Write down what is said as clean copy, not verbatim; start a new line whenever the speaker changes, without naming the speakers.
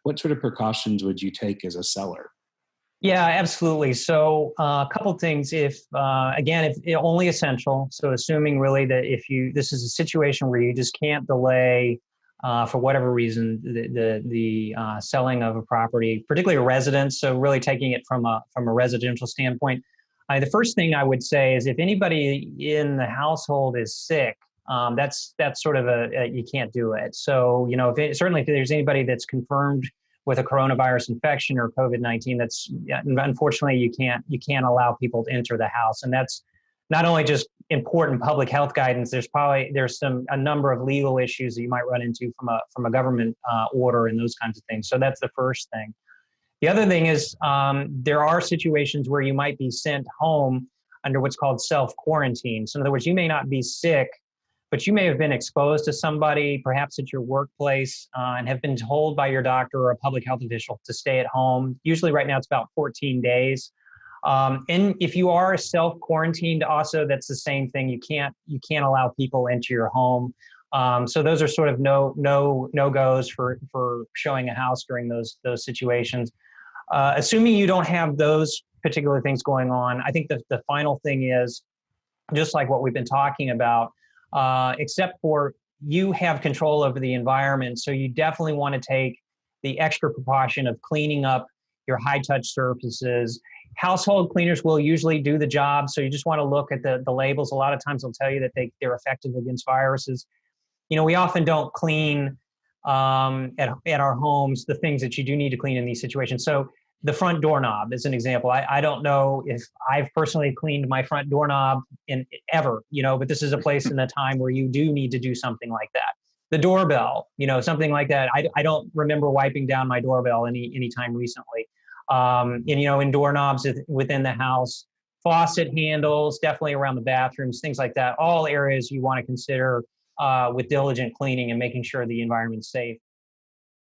what sort of precautions would you take as a seller?
Yeah, absolutely. So a couple things. If again, if only essential. So assuming really that if this is a situation where you just can't delay for whatever reason the selling of a property, particularly a residence. So really taking it from a residential standpoint. The first thing I would say is if anybody in the household is sick, that's sort of you can't do it. So certainly if there's anybody that's confirmed with a coronavirus infection or COVID-19, that's unfortunately you can't allow people to enter the house, and that's not only just important public health guidance. There's a number of legal issues that you might run into from a government order and those kinds of things. So that's the first thing. The other thing is there are situations where you might be sent home under what's called self-quarantine. So in other words, you may not be sick, but you may have been exposed to somebody, perhaps at your workplace, and have been told by your doctor or a public health official to stay at home. Usually right now it's about 14 days. And if you are self-quarantined also, that's the same thing. You can't allow people into your home. So those are sort of no-goes for showing a house during those situations. Assuming you don't have those particular things going on, I think the final thing is, just like what we've been talking about, except for you have control over the environment. So you definitely want to take the extra precaution of cleaning up your high-touch surfaces. Household cleaners will usually do the job. So you just want to look at the labels. A lot of times they'll tell you that they're effective against viruses. We often don't clean at our homes the things that you do need to clean in these situations. So the front doorknob is an example. I don't know if I've personally cleaned my front doorknob ever, but this is a place and a time where you do need to do something like that. The doorbell, something like that. I don't remember wiping down my doorbell any time recently. In doorknobs within the house, faucet handles, definitely around the bathrooms, things like that. All areas you want to consider with diligent cleaning and making sure the environment's safe.